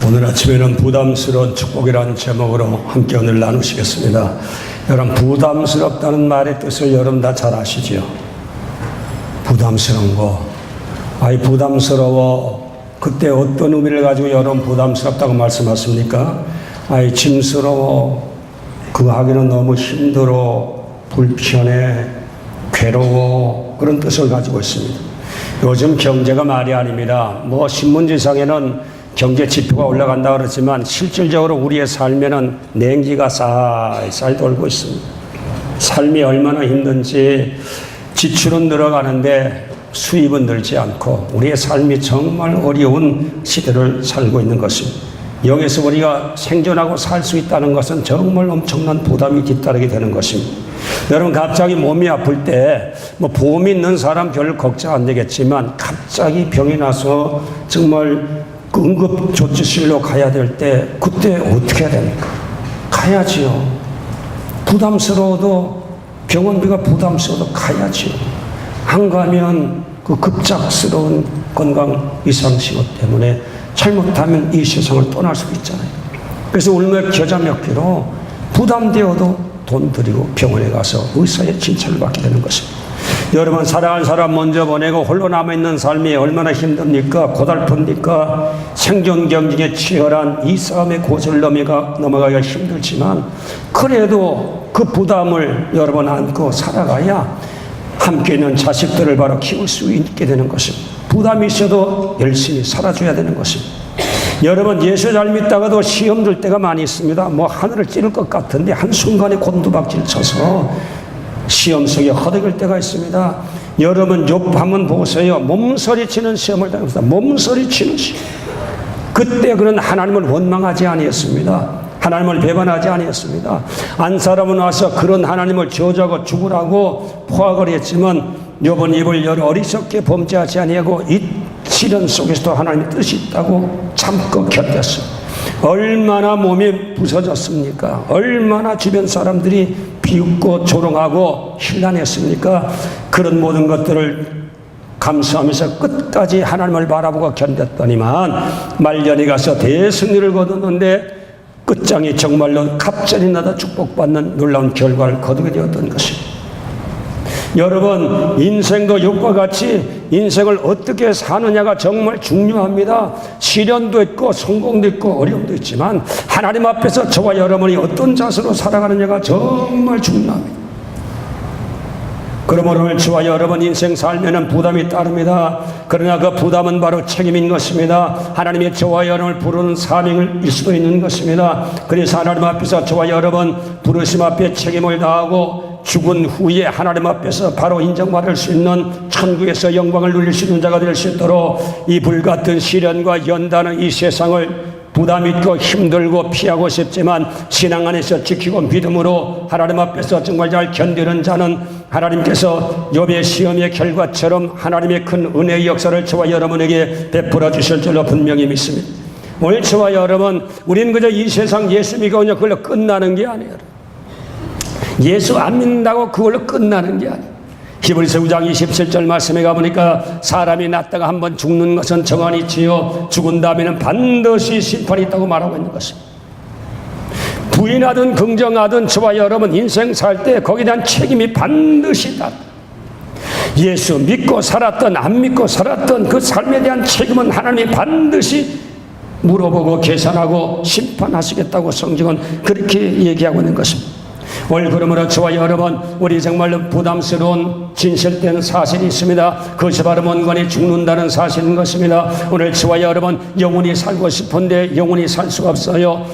오늘 아침에는 부담스러운 축복이라는 제목으로 함께 오늘 나누시겠습니다. 여러분, 부담스럽다는 말의 뜻을 여러분 다 잘 아시죠? 부담스러운 거. 부담스러워. 그때 어떤 의미를 가지고 여러분 부담스럽다고 말씀하십니까? 짐스러워. 그거 하기는 너무 힘들어. 불편해. 괴로워. 그런 뜻을 가지고 있습니다. 요즘 경제가 말이 아닙니다. 신문지상에는 경제 지표가 올라간다 그러지만 실질적으로 우리의 삶에는 냉기가 쌀쌀 돌고 있습니다. 삶이 얼마나 힘든지 지출은 늘어가는데 수입은 늘지 않고 우리의 삶이 정말 어려운 시대를 살고 있는 것입니다. 여기서 우리가 생존하고 살 수 있다는 것은 정말 엄청난 부담이 뒤따르게 되는 것입니다. 여러분, 갑자기 몸이 아플 때 보험 있는 사람 별로 걱정 안 되겠지만 갑자기 병이 나서 정말 응급조치실로 가야 될 때 그때 어떻게 해야 됩니까? 가야지요. 부담스러워도 병원비가 부담스러워도 가야지요. 안 가면 그 급작스러운 건강 이상 신호 때문에 잘못하면 이 세상을 떠날 수도 있잖아요. 그래서 울며 겨자 먹기로 부담되어도 돈 들이고 병원에 가서 의사의 진찰을 받게 되는 것입니다. 여러분, 사랑하는 사람 먼저 보내고 홀로 남아있는 삶이 얼마나 힘듭니까? 고달픕니까? 생존 경쟁에 치열한 이 싸움의 고지를 넘어가기가 힘들지만 그래도 그 부담을 여러분 안고 살아가야 함께 있는 자식들을 바로 키울 수 있게 되는 것입니다. 부담이 있어도 열심히 살아줘야 되는 것입니다. 여러분, 예수 잘 믿다가도 시험 들 때가 많이 있습니다. 하늘을 찌를 것 같은데 한순간에 곤두박질 쳐서 시험 속에 허덕일 때가 있습니다. 여러분, 욥 한번 보세요. 몸서리치는 시험을 당했습니다. 몸서리치는 시험. 그때 그는 하나님을 원망하지 아니했습니다. 하나님을 배반하지 아니했습니다. 안 사람은 와서 그런 하나님을 저주하고 죽으라고 포악을 했지만 욥은 입을 열어 어리석게 범죄하지 아니하고 이 시련 속에서도 하나님의 뜻이 있다고 참고 견뎠어요. 얼마나 몸이 부서졌습니까? 얼마나 주변 사람들이 비웃고 조롱하고 힐난했습니까? 그런 모든 것들을 감수하면서 끝까지 하나님을 바라보고 견뎠더니만 말년에 가서 대승리를 거뒀는데 끝장이 정말로 갑자기 나다 축복받는 놀라운 결과를 거두게 되었던 것입니다. 여러분, 인생도 욥과 같이 인생을 어떻게 사느냐가 정말 중요합니다. 시련도 있고 성공도 있고 어려움도 있지만 하나님 앞에서 저와 여러분이 어떤 자세로 살아가느냐가 정말 중요합니다. 그러므로 오늘 저와 여러분 인생 살면은 부담이 따릅니다. 그러나 그 부담은 바로 책임인 것입니다. 하나님의 저와 여러분을 부르는 사명일 수도 있는 것입니다. 그래서 하나님 앞에서 저와 여러분 부르심 앞에 책임을 다하고 죽은 후에 하나님 앞에서 바로 인정받을 수 있는 천국에서 영광을 누릴 수 있는 자가 될 수 있도록 이 불같은 시련과 연단은 이 세상을 부담 있고 힘들고 피하고 싶지만 신앙 안에서 지키고 믿음으로 하나님 앞에서 정말 잘 견디는 자는 하나님께서 욥의 시험의 결과처럼 하나님의 큰 은혜의 역사를 저와 여러분에게 베풀어 주실 줄로 분명히 믿습니다. 오늘 저와 여러분, 우리는 그저 이 세상 예수 믿고 그냥 그걸로 끝나는 게 아니에요. 예수 안 믿는다고 그걸로 끝나는 게 아니에요. 히브리서 9장 27절 말씀에 가보니까 사람이 났다가 한번 죽는 것은 정한이 있지요 죽은 다음에는 반드시 심판이 있다고 말하고 있는 것입니다. 부인하든 긍정하든 저와 여러분 인생 살 때 거기에 대한 책임이 반드시 있다. 예수 믿고 살았던 안 믿고 살았던 그 삶에 대한 책임은 하나님이 반드시 물어보고 계산하고 심판하시겠다고 성경은 그렇게 얘기하고 있는 것입니다. 오늘 그러므로 저와 여러분, 우리 정말로 부담스러운 진실된 사실이 있습니다. 그것이 바로 먼건이 죽는다는 사실인 것입니다. 오늘 저와 여러분 영원히 살고 싶은데 영원히 살 수가 없어요.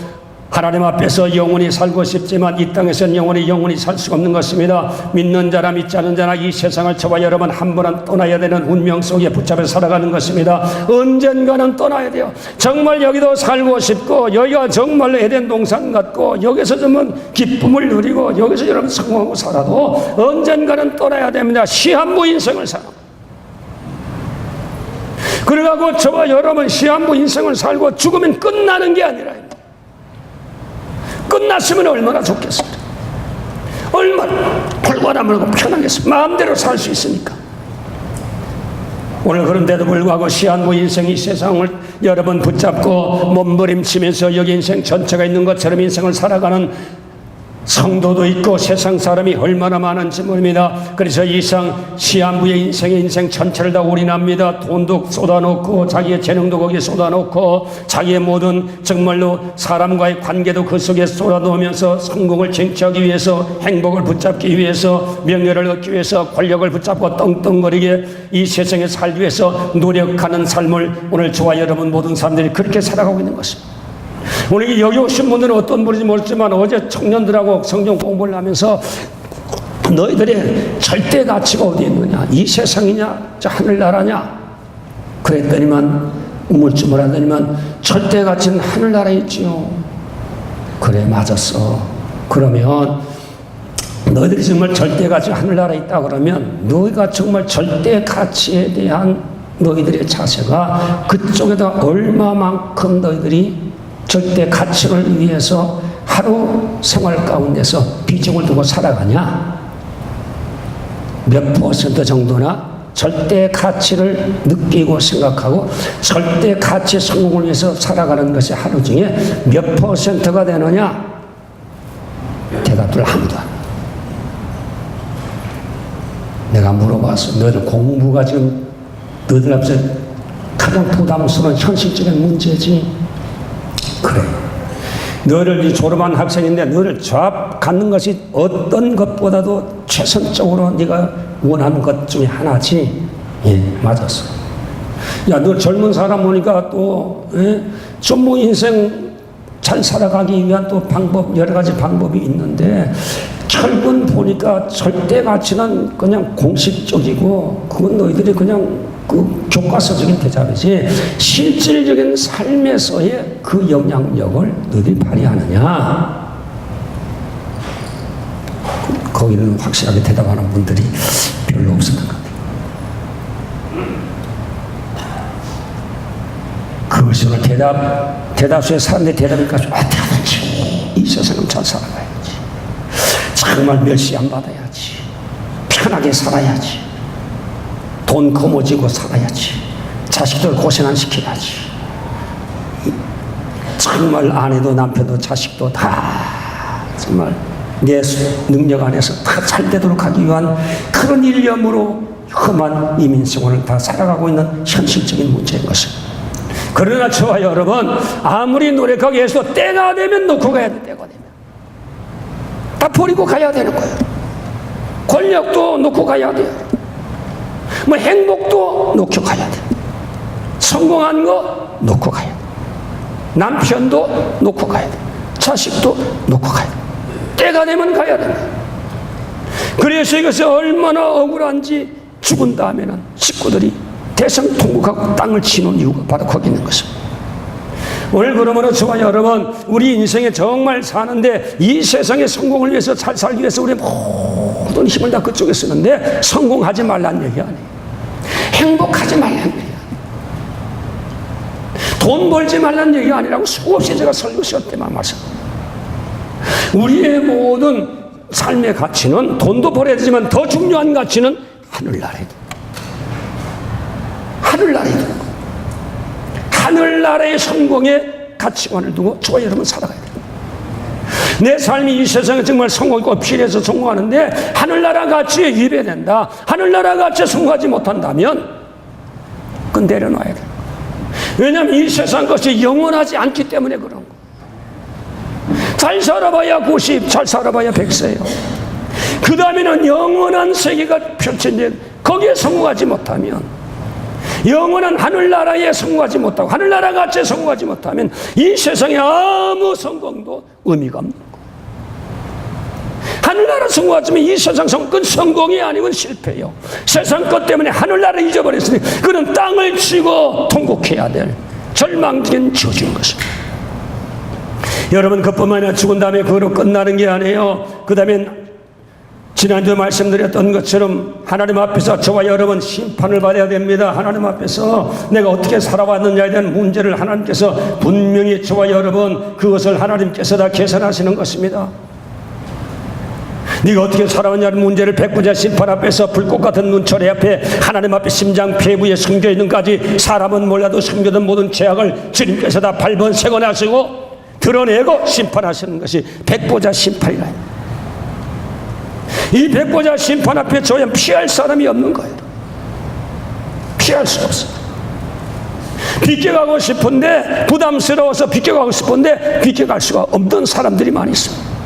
하나님 앞에서 영원히 살고 싶지만 이 땅에서는 영원히 살 수가 없는 것입니다. 믿는 자나 믿지 않는 자나 이 세상을 저와 여러분 한 번은 떠나야 되는 운명 속에 붙잡혀 살아가는 것입니다. 언젠가는 떠나야 돼요. 정말 여기도 살고 싶고 여기가 정말로 에덴 동산 같고 여기서 정말 기쁨을 누리고 여기서 여러분 성공하고 살아도 언젠가는 떠나야 됩니다. 시한부 인생을 살아. 그러고 저와 여러분 시한부 인생을 살고 죽으면 끝나는 게 아니라 끝났으면 얼마나 좋겠습니까? 얼마나 골고루 물고 편하겠습니까? 마음대로 살 수 있으니까. 오늘 그런데도 불구하고 시한부 인생 이 세상을 여러분 붙잡고 몸부림치면서 여기 인생 전체가 있는 것처럼 인생을 살아가는 성도도 있고 세상 사람이 얼마나 많은지 모릅니다. 그래서 이상 시한부의 인생의 인생 전체를 다 올인합니다. 돈도 쏟아놓고 자기의 재능도 거기에 쏟아놓고 자기의 모든 정말로 사람과의 관계도 그 속에 쏟아놓으면서 성공을 쟁취하기 위해서, 행복을 붙잡기 위해서, 명예를 얻기 위해서, 권력을 붙잡고 떵떵거리게 이 세상에 살기 위해서 노력하는 삶을 오늘 저와 여러분 모든 사람들이 그렇게 살아가고 있는 것입니다. 오늘 여기 오신 분들은 어떤 분인지 모르지만 어제 청년들하고 성경 공부를 하면서 너희들의 절대 가치가 어디 있느냐? 이 세상이냐? 저 하늘나라냐? 그랬더니만 우물쭈물하더니만 절대 가치는 하늘나라에 있지요. 그래, 맞았어. 그러면 너희들이 정말 절대 가치 하늘나라에 있다 그러면 너희가 정말 절대 가치에 대한 너희들의 자세가 그쪽에다 얼마만큼 너희들이 절대 가치를 위해서 하루 생활 가운데서 비중을 두고 살아가냐? 몇 퍼센트 정도나 절대 가치를 느끼고 생각하고 절대 가치 성공을 위해서 살아가는 것이 하루 중에 몇 퍼센트가 되느냐? 대답을 아무도 안 해. 내가 물어봤어. 너희들 공부가 지금 너희들 앞에서 가장 부담스러운 현실적인 문제지. 그래. 너를 졸업한 학생인데 너를 잡 갖는 것이 어떤 것보다도 최선적으로 네가 원하는 것 중에 하나지. 예, 맞았어. 야, 너 젊은 사람 보니까 또 좀 뭐 인생 잘 살아가기 위한 또 방법, 여러 가지 방법이 있는데 결국은 보니까 절대 가치는 그냥 공식적이고 그건 너희들이 그냥 그 교과서적인 대답이지 실질적인 삶에서의 그 영향력을 너희들이 발휘하느냐? 거기는 확실하게 대답하는 분들이 별로 없었던 것 같아요. 그것이 오늘 대다수의 사람들의 대답이니까 어떻게든지 이 세상은 잘 살아가야지. 정말 멸시 안 받아야지. 편하게 살아야지. 돈 거머쥐고 살아야지. 자식들 고생 안 시켜야지. 정말 아내도 남편도 자식도 다 정말 내 능력 안에서 다 잘 되도록 하기 위한 그런 일념으로 험한 이민생활을 다 살아가고 있는 현실적인 문제인 것입니다. 그러나 저와 여러분 아무리 노력하게 해서 때가 되면 놓고 가야 돼. 때가 되면 다 버리고 가야 되는 거예요. 권력도 놓고 가야 돼요. 뭐 행복도 놓고 가야 돼. 성공한 거 놓고 가야 돼. 남편도 놓고 가야 돼. 자식도 놓고 가야 돼. 때가 되면 가야 된다. 그래서 이것이 얼마나 억울한지 죽은 다음에는 식구들이 대성통곡하고 땅을 치는 이유가 바로 거기 있는 것입니다. 오늘 그러므로 저와 여러분 우리 인생에 정말 사는데 이 세상의 성공을 위해서 잘 살기 위해서 우리 모든 힘을 다 그쪽에 쓰는데 성공하지 말라는 얘기 아니에요. 행복하지 말라는 얘기 아니에요. 돈 벌지 말라는 얘기 아니라고 수없이 제가 설교 시간 때만 말씀합니다. 우리의 모든 삶의 가치는 돈도 벌어야 되지만 더 중요한 가치는 하늘나라에 두고 하늘나라의 성공의 가치관을 두고 저와 여러분 살아가야 돼요. 내 삶이 이 세상에 정말 성공이 꼭 필요해서 성공하는데 하늘나라 가치에 위배된다. 하늘나라 가치에 성공하지 못한다면 그건 내려놔야 돼요. 왜냐하면 이 세상 것이 영원하지 않기 때문에 그런 거. 잘 살아봐야 90, 잘 살아봐야 100세예요. 그 다음에는 영원한 세계가 펼쳐진 거기에 성공하지 못하면 영원한 하늘나라에 성공하지 못하고 하늘나라 가치에 성공하지 못하면 이 세상에 아무 성공도 의미가 없는 거예요. 하늘나라 성공하지만 이 세상 성공은 성공이 아니고 실패예요. 세상 것 때문에 하늘나라를 잊어버렸으니 그는 땅을 치고 통곡해야 될 절망적인 저주인 것입니다. 여러분 그뿐만 아니라 죽은 다음에 그거로 끝나는 게 아니에요. 그 다음에 지난주에 말씀드렸던 것처럼 하나님 앞에서 저와 여러분 심판을 받아야 됩니다. 하나님 앞에서 내가 어떻게 살아왔느냐에 대한 문제를 하나님께서 분명히 저와 여러분 그것을 하나님께서 다 계산하시는 것입니다. 네가 어떻게 살아왔냐는 문제를 백보자 심판 앞에서 불꽃 같은 눈초리 앞에 하나님 앞에 심장 폐부에 숨겨있는까지 사람은 몰라도 숨겨둔 모든 죄악을 주님께서 다 밟아세거나시고 드러내고 심판하시는 것이 백보자 심판이라. 이 백보자 심판 앞에 저야 피할 사람이 없는 거예요. 피할 수 없어요. 비껴가고 싶은데, 부담스러워서 비껴가고 싶은데 비껴갈 수가 없는 사람들이 많이 있습니다.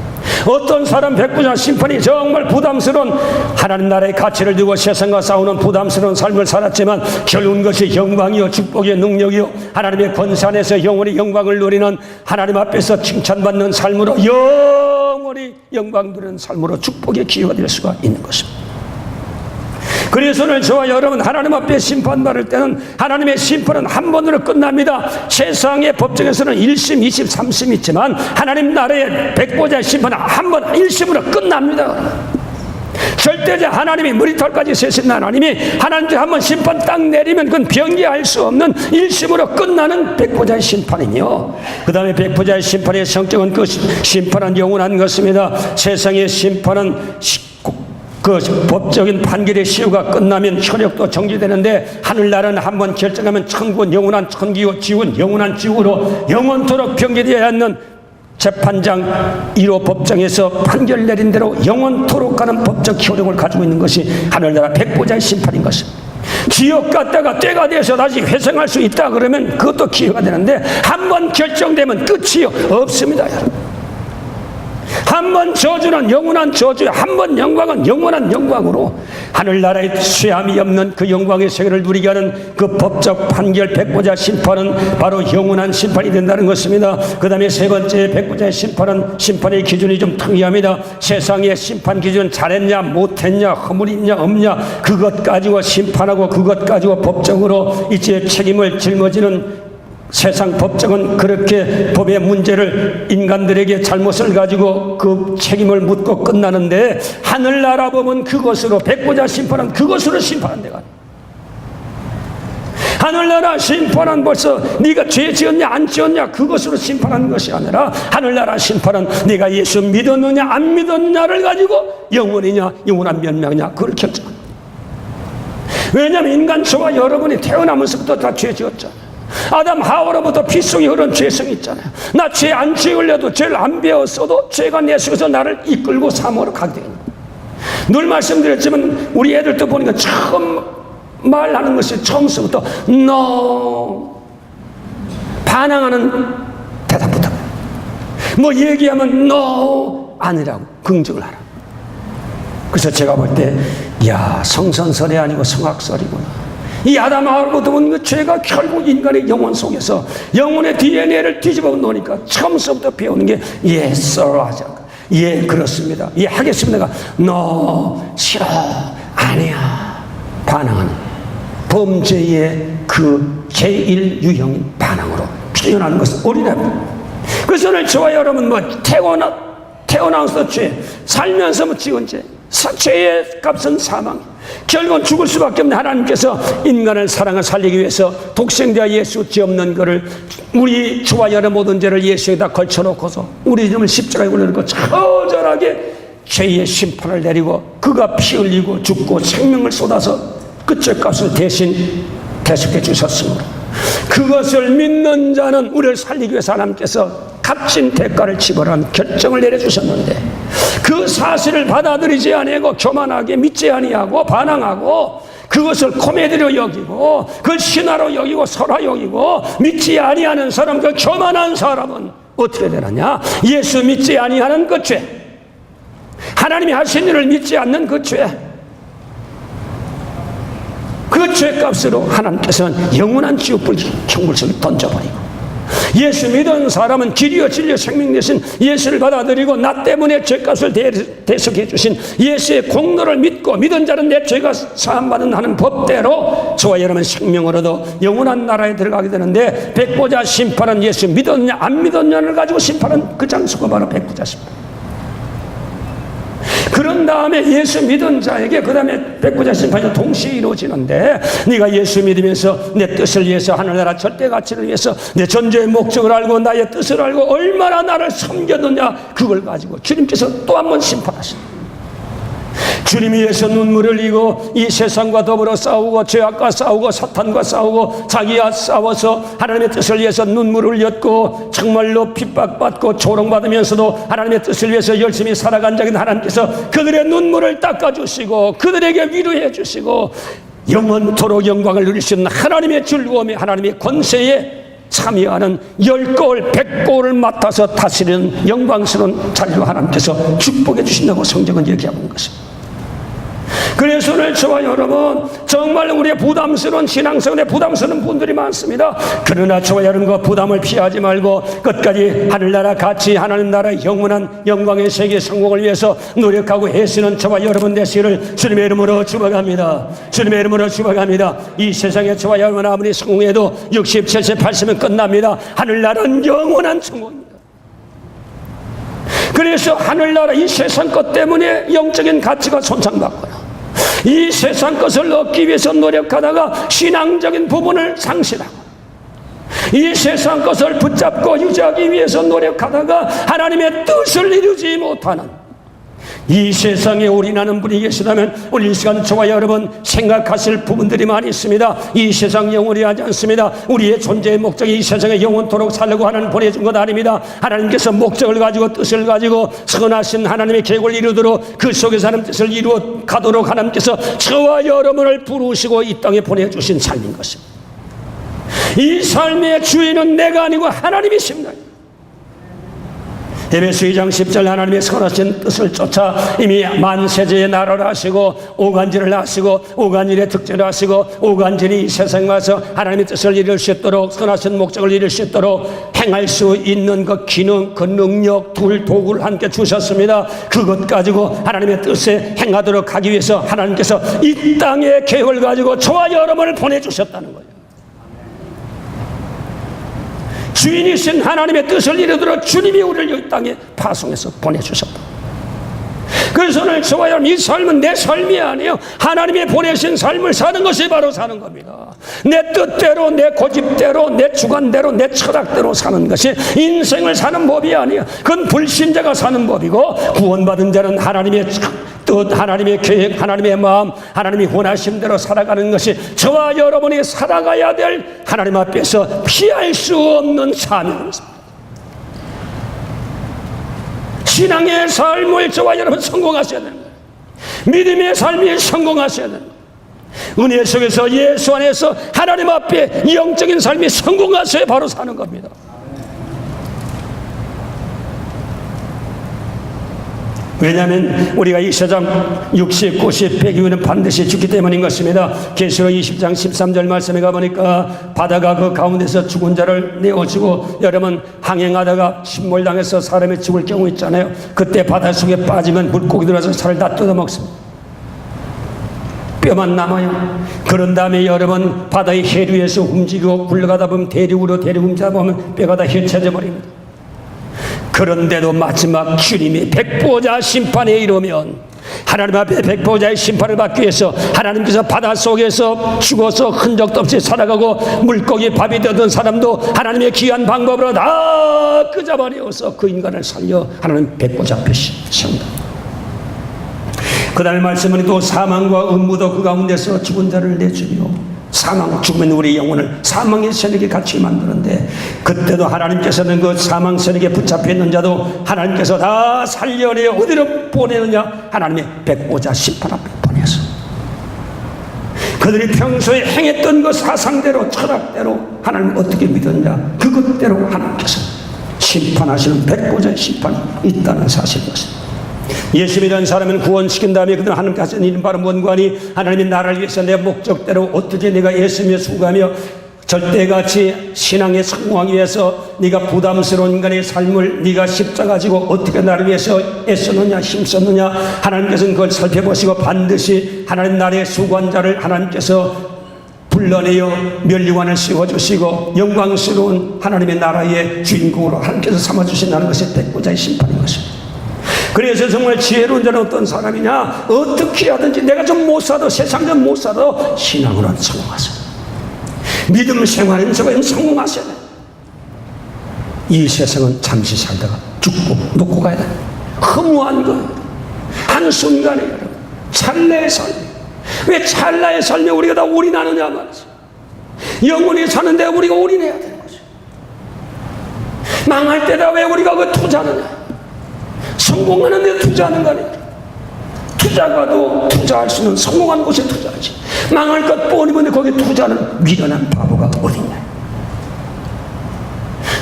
어떤 사람 백보자 심판이 정말 부담스러운, 하나님 나라의 가치를 두고 세상과 싸우는 부담스러운 삶을 살았지만 결국은 것이 영광이요 축복이요 능력이요 하나님의 권세 안에서 영원히 영광을 누리는, 하나님 앞에서 칭찬받는 삶으로 영원히 영광 누리는 삶으로 축복의 기회가 될 수가 있는 것입니다. 그래서 오늘 저와 여러분 하나님 앞에 심판받을 때는 하나님의 심판은 한 번으로 끝납니다. 세상의 법정에서는 1심, 2심, 3심 있지만 하나님 나라의 백보자의 심판은 한 번 1심으로 끝납니다. 절대자 하나님이 머리털까지 세신 하나님이 하나님께 한번 심판 딱 내리면 그건 변개할 수 없는 1심으로 끝나는 백보자의 심판이며, 그 다음에 백보자의 심판의 성격은 그 심판은 영원한 것입니다. 세상의 심판은 그 법적인 판결의 시효가 끝나면 효력도 정지되는데, 하늘나라는 한번 결정하면 천국은 영원한 천국이고 지옥은 영원한 지옥으로 영원토록 변개되어야 하는 재판장 1호 법정에서 판결 내린 대로 영원토록 가는 법적 효력을 가지고 있는 것이 하늘나라 백보자의 심판인 것입니다. 지옥 갔다가 때가 돼서 다시 회생할 수 있다 그러면 그것도 기회가 되는데, 한번 결정되면 끝이요 없습니다. 여러분, 한 번 저주는 영원한 저주, 한 번 영광은 영원한 영광으로 하늘나라의 쇠함이 없는 그 영광의 세계를 누리게 하는 그 법적 판결 백보자 심판은 바로 영원한 심판이 된다는 것입니다. 그 다음에 세 번째 백보자의 심판은 심판의 기준이 좀 특이합니다. 세상의 심판 기준은 잘했냐 못했냐 허물 있냐 없냐 그것 가지고 심판하고 그것 가지고 법적으로 이제 책임을 짊어지는 세상 법정은 그렇게 법의 문제를 인간들에게 잘못을 가지고 그 책임을 묻고 끝나는데, 하늘나라 법은 그것으로, 백보자 심판은 그것으로 심판한 데가 아니에요. 하늘나라 심판은 벌써 네가 죄 지었냐 안 지었냐 그것으로 심판하는 것이 아니라, 하늘나라 심판은 네가 예수 믿었느냐 안 믿었느냐를 가지고 영원이냐 영원한 멸망이냐 그걸 결정합니다. 왜냐하면 인간 저와 여러분이 태어나면서부터 다 죄 지었잖아요. 아담 하와로부터 피 속에 흐른 죄성이 있잖아요. 나 죄 안 지으려도 죄를 안 배웠어도 죄가 내 속에서 나를 이끌고 사모로 가게 됩니다. 늘 말씀드렸지만 우리 애들도 보니까 처음 말하는 것이 처음서부터 no 반항하는 대답부터, 뭐 얘기하면 no 아니라고 긍정을 하라. 그래서 제가 볼 때 야 성선설이 아니고 성악설이구나. 이 아담 하와로부터 온 그 죄가 결국 인간의 영혼 속에서 영혼의 DNA를 뒤집어 놓으니까 처음부터 배우는 게 yes sir 하자, 예 그렇습니다, 예 하겠습니다가 no 싫어 아니야 반항하는 범죄의 그 제1유형인 반항으로 표현하는 것은 어린아이입니다. 그래서 오늘 저와 여러분 뭐 태어나서 죄, 살면서 뭐 지은 죄, 죄의 값은 사망, 결국은 죽을 수밖에 없는 하나님께서 인간을 사랑을 살리기 위해서 독생자 예수 죄 없는 것을, 우리 저와 여러 모든 죄를 예수에다 걸쳐놓고서 우리 이름을 십자가에 올려놓고 처절하게 죄의 심판을 내리고 그가 피 흘리고 죽고 생명을 쏟아서 그 죄값을 대신 대속해 주셨으므로 그것을 믿는 자는 우리를 살리기 위해서 하나님께서 값진 대가를 지불하는 결정을 내려주셨는데, 그 사실을 받아들이지 아니하고 교만하게 믿지 아니하고 반항하고 그것을 코미디로 여기고 그걸 신화로 여기고 설화 여기고 믿지 아니하는 사람, 그 교만한 사람은 어떻게 되느냐? 예수 믿지 아니하는 그 죄, 하나님이 하신 일을 믿지 않는 그 죄, 그 죄값으로 하나님께서는 영원한 지옥불 경물 속에 던져버리고, 예수 믿은 사람은 길이요 진리요 생명 되신 예수를 받아들이고 나 때문에 죄값을 대속해 주신 예수의 공로를 믿고 믿은 자는 내 죄가 사함받는 하는 법대로 저와 여러분 생명을 얻어 영원한 나라에 들어가게 되는데, 백보자 심판은 예수 믿었냐 안 믿었냐를 가지고 심판은 그 장소가 바로 백보자 심판. 그런 다음에 예수 믿은 자에게 그 다음에 백보자 심판이 동시에 이루어지는데, 네가 예수 믿으면서 내 뜻을 위해서 하늘나라 절대 가치를 위해서 내 존재의 목적을 알고 나의 뜻을 알고 얼마나 나를 섬겼느냐 그걸 가지고 주님께서 또 한 번 심판하십니다. 주님 위해서 눈물을 흘리고 이 세상과 더불어 싸우고 죄악과 싸우고 사탄과 싸우고 자기와 싸워서 하나님의 뜻을 위해서 눈물을 흘렸고 정말로 핍박받고 조롱받으면서도 하나님의 뜻을 위해서 열심히 살아간 자인 하나님께서 그들의 눈물을 닦아주시고 그들에게 위로해 주시고 영원토록 영광을 누릴 수 있는 하나님의 즐거움에 하나님의 권세에 참여하는 10거울 100거울을 맡아서 다스리는 영광스러운 자리로 하나님께서 축복해 주신다고 성경은 얘기하고 있는 것입니다. 그래서 오늘 저와 여러분 정말 우리의 부담스러운 신앙생활에 부담스러운 분들이 많습니다. 그러나 저와 여러분과 부담을 피하지 말고 끝까지 하늘나라 같이 하나님 나라의 영원한 영광의 세계 성공을 위해서 노력하고 애쓰는 저와 여러분 되시기를 주님의 이름으로 축복합니다. 주님의 이름으로 축복합니다. 이 세상에 저와 여러분 아무리 성공해도 60, 70, 80은 끝납니다. 하늘나라는 영원한 성공입니다. 그래서 하늘나라 이 세상 것 때문에 영적인 가치가 손상받고요, 이 세상 것을 얻기 위해서 노력하다가 신앙적인 부분을 상실하고, 이 세상 것을 붙잡고 유지하기 위해서 노력하다가 하나님의 뜻을 이루지 못하는 이 세상에 올인하는 분이 계시다면 오늘 이 시간 저와 여러분 생각하실 부분들이 많이 있습니다. 이 세상 영원히 하지 않습니다. 우리의 존재의 목적이 이 세상에 영원토록 살려고 하나님 보내준 것 아닙니다. 하나님께서 목적을 가지고 뜻을 가지고 선하신 하나님의 계획을 이루도록 그 속에서 하나님 뜻을 이루어 가도록 하나님께서 저와 여러분을 부르시고 이 땅에 보내주신 삶인 것입니다. 이 삶의 주인은 내가 아니고 하나님이십니다. 에베소 2장 10절 하나님의 선하신 뜻을 쫓아 이미 만세제의 나라를 하시고 오간질을 하시고 오간질의 특제를 하시고 오간질이 이 세상에 와서 하나님의 뜻을 이룰 수 있도록 선하신 목적을 이룰 수 있도록 행할 수 있는 그 기능, 그 능력, 도구를 함께 주셨습니다. 그것 가지고 하나님의 뜻에 행하도록 하기 위해서 하나님께서 이 땅의 계획을 가지고 저와 여러분을 보내주셨다는 거예요. 주인이신 하나님의 뜻을 이루도록 주님이 우리를 이 땅에 파송해서 보내주셨다. 그래서 오늘 저와 여러분 이 삶은 내 삶이 아니에요. 하나님이 보내신 삶을 사는 것이 바로 사는 겁니다. 내 뜻대로, 내 고집대로, 내 주관대로, 내 철학대로 사는 것이 인생을 사는 법이 아니에요. 그건 불신자가 사는 법이고, 구원받은 자는 하나님의 뜻, 하나님의 계획, 하나님의 마음, 하나님이 원하신 대로 살아가는 것이 저와 여러분이 살아가야 될 하나님 앞에서 피할 수 없는 삶입니다. 신앙의 삶을 저와 여러분 성공하셔야 되는 거예요. 믿음의 삶이 성공하셔야 되는 거예요. 은혜 속에서 예수 안에서 하나님 앞에 영적인 삶이 성공하셔야 바로 사는 겁니다. 왜냐하면 우리가 이 세상 60, 90, 100이후는 반드시 죽기 때문인 것입니다. 계시록 20장 13절 말씀에 가보니까 바다가 그 가운데서 죽은 자를 내어주고, 여러분 항행하다가 침몰당해서 사람이 죽을 경우 있잖아요. 그때 바닷속에 빠지면 물고기 들어서 살을 다 뜯어먹습니다. 뼈만 남아요. 그런 다음에 여러분 바다의 해류에서 움직이고 굴러가다 보면 대륙으로 움직이다 보면 뼈가 다 해쳐져 버립니다. 그런데도 마지막 주님이 백보자 심판에 이르면 하나님 앞에 백보자의 심판을 받기 위해서 하나님께서 바닷속에서 죽어서 흔적도 없이 살아가고 물고기 밥이 되던 사람도 하나님의 귀한 방법으로 다 끄잡아내어서 그 인간을 살려 하나님 백보자 앞에 세운다. 그 다음에 말씀은 또 사망과 음부도 그 가운데서 죽은 자를 내주며, 사망, 죽으면 우리 영혼을 사망의 세력에 같이 만드는데, 그때도 하나님께서는 그 사망 세력에 붙잡혀 있는 자도 하나님께서 다 살려내어 어디로 보내느냐? 하나님의 백보자 심판 앞에 보내서 그들이 평소에 행했던 그 사상대로 철학대로 하나님을 어떻게 믿었냐, 그것대로 하나님께서 심판하시는 백보자의 심판이 있다는 사실이었습니다. 예수 믿는 사람은 구원시킨 다음에 그들은 하나님께 하신 일은 바로 뭔가니, 하나님의 나라를 위해서 내 목적대로 어떻게 내가 예수며 수고하며 절대같이 신앙에 성공하기 위해서 네가 부담스러운 인간의 삶을 네가 십자가 가지고 어떻게 나를 위해서 애쓰느냐 힘썼느냐, 하나님께서는 그걸 살펴보시고 반드시 하나님 나라의 수고한자를 하나님께서 불러내어 면류관을 씌워주시고 영광스러운 하나님의 나라의 주인공으로 하나님께서 삼아주신다는 것이 백보자의 심판인 것입니다. 그래서 정말 지혜로운 자는 어떤 사람이냐, 어떻게 하든지 내가 좀 못 살아도, 세상 좀 못 살아도 신앙으로는 성공하세요. 믿음 생활은 저거는 성공하셔야 돼요. 이 세상은 잠시 살다가 죽고 놓고 가야 돼요. 허무한 거예요. 한순간에 여러분 찰나의 삶. 왜 찰나의 삶에 우리가 다 올인하느냐 말이죠. 영원히 사는데 우리가 올인해야 되는 거죠. 망할 때다 왜 우리가 그 투자하느냐. 성공하는 데 투자하는 거 아니에요. 투자가도 투자할 수 있는 성공한 곳에 투자하지. 망할 것 뻔히 보는데 거기에 투자하는 미련한 바보가 어딨냐.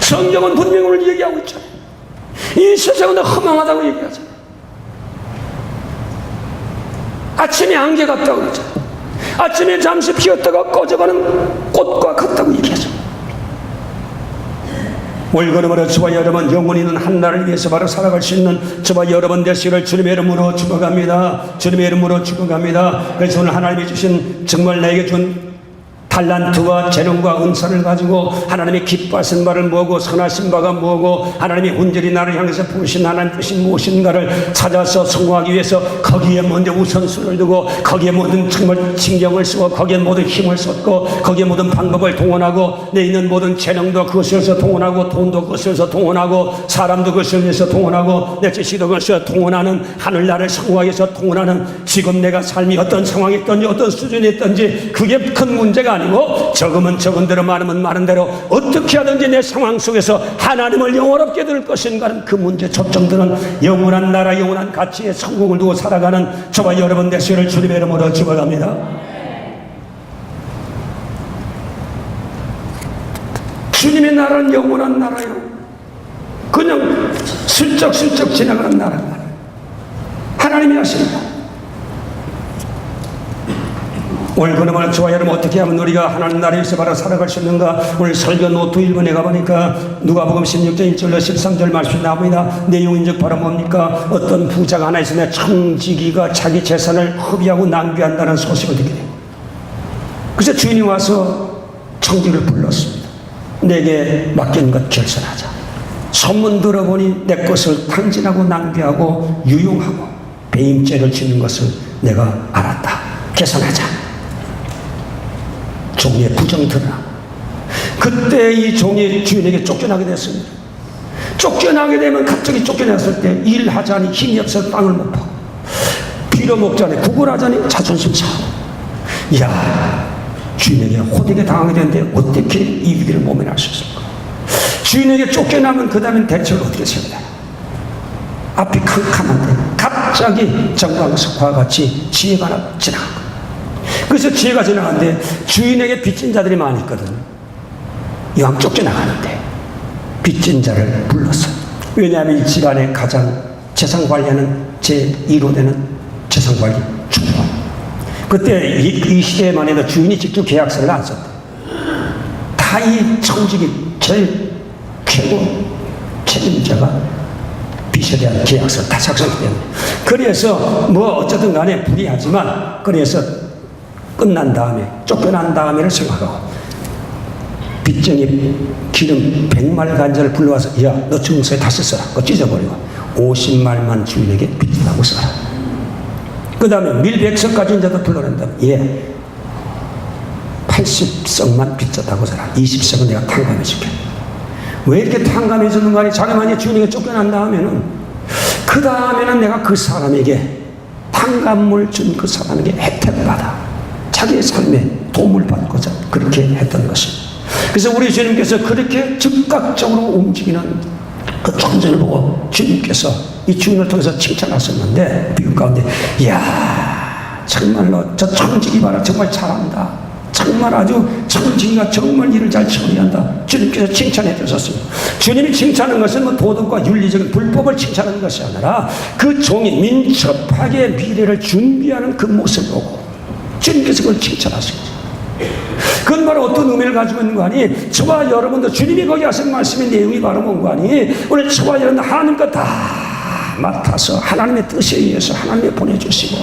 성경은 분명히 오늘 얘기하고 있잖아요. 이 세상은 허망하다고 얘기하잖아요. 아침에 안개 같다고 그러잖아요. 아침에 잠시 피었다가 꺼져가는 꽃과 같다고 얘기하죠. 올걸음으로 저와 여러분 영원히 있는 한나라를 위해서 바로 살아갈 수 있는 저와 여러분 되시기를 주님의 이름으로 축복합니다. 주님의 이름으로 축복합니다. 그래서 오늘 하나님이 주신 정말 나에게 준 달란트와 재능과 은사를 가지고 하나님이 기뻐하신 바를 뭐고 선하신 바가 뭐고 하나님이 온전히 나를 향해서 부으신 하나님 뜻이 무엇인가를 찾아서 성공하기 위해서 거기에 먼저 우선순위를 두고 거기에 모든 정말 신경을 쓰고 거기에 모든 힘을 쏟고 거기에 모든 방법을 동원하고 내 있는 모든 재능도 그것을 위해서 동원하고 돈도 그것을 위해서 동원하고 사람도 그것을 위해서 동원하고 내 지식도 그것을 위해서 동원하는 하늘나라를 성공하기 위해서 동원하는 지금 내가 삶이 어떤 상황이 있든지 어떤 수준이 있든지 그게 큰 문제가 아니고 적으면 적은 대로 많으면 많은 대로 어떻게 하든지 내 상황 속에서 하나님을 영원롭게 들 것인가는 그 문제 초점들은 영원한 나라 영원한 가치의 성공을 두고 살아가는 저와 여러분 되시기를 주님의 이름으로 축원합니다. 주님의 나라는 영원한 나라요. 그냥 슬쩍슬쩍 지나가는 나라가 아니에요. 하나님이 하십니다. 오늘 그러면 저와 여러분 어떻게 하면 우리가 하나님 나라에서 바로 살아갈 수 있는가. 오늘 설교 노트 1번에 가보니까 누가복음 16장 1절로 13절 말씀이 나옵니다. 내용인 즉 바로 뭡니까? 어떤 부자가 하나 있으면 청지기가 자기 재산을 허비하고 낭비한다는 소식을 듣게 됩니다. 그래서 주인이 와서 청지기를 불렀습니다. 내게 맡긴 것 결산하자. 소문 들어보니 내 것을 탕진하고 낭비하고 유용하고 배임죄를 짓는 것을 내가 알았다. 계산하자. 종의 부정이 드러나. 그때 이 종이 주인에게 쫓겨나게 됐습니다. 쫓겨나게 되면 갑자기 쫓겨났을 때 일하자니 힘이 없어서 땅을 못 파고 빌어먹자니 구걸하자니 자존심 상하고 이야 주인에게 호되게 당하게 되는데 어떻게 이 위기를 모면할 수 있을까. 주인에게 쫓겨나면 그 다음엔 대처를 어떻게 해야 되나. 앞이 캄캄한데 갑자기 정광석과 같이 지혜가 하나 지나간 거예요. 그래서 지혜가 지나가는데 주인에게 빚진 자들이 많이 있거든. 이왕 쫓겨나가는데 빚진 자를 불렀어. 왜냐하면 이 집안의 가장 재산관리하는 제1호 되는 재산관리 중간. 그때 이 시대에만 해도 주인이 직접 계약서를 안 썼대. 다 이 청직이 제일 최고 책임자가 빚에 대한 계약서를 다 작성했기 때문에. 그래서 뭐 어쨌든 간에 불이하지만 그래서 끝난 다음에 쫓겨난 다음에를 생각하고 빚쟁이 기름 100말 간절을 불러와서 야 너 증서에 다시 써라. 그거 찢어버리고 50말만 주인에게 빚진다고 써라. 그 다음에 밀백석까지 인자도 불러낸다면 예 80석만 빚졌다고 써라. 20석은 내가 탕감해 줄게. 왜 이렇게 탕감해 주는 거 아니. 자기만이 주인에게 쫓겨난 다음에는 그 다음에는 내가 그 사람에게 탕감을 준 그 사람에게 혜택받아 자기의 삶에 도움을 받고자 그렇게 했던 것입니다. 그래서 우리 주님께서 그렇게 즉각적으로 움직이는 그 존재를 보고 주님께서 이 주인을 통해서 칭찬하셨는데 비유 가운데 이야 정말로 저 청지기 봐라 정말 잘한다. 정말 아주 청지기가 정말 일을 잘 처리한다. 주님께서 칭찬해 주셨습니다. 주님이 칭찬하는 것은 뭐 도덕과 윤리적인 불법을 칭찬하는 것이 아니라 그 종이 민첩하게 미래를 준비하는 그 모습을 보고 주님께서 그걸 칭찬하십니다. 그건 바로 어떤 의미를 가지고 있는 거 아니? 저와 여러분도 주님이 거기 하신 말씀의 내용이 바로 뭔가 아니? 오늘 저와 여러분도 하나님 것 다 맡아서 하나님의 뜻에 의해서 하나님이 보내주시고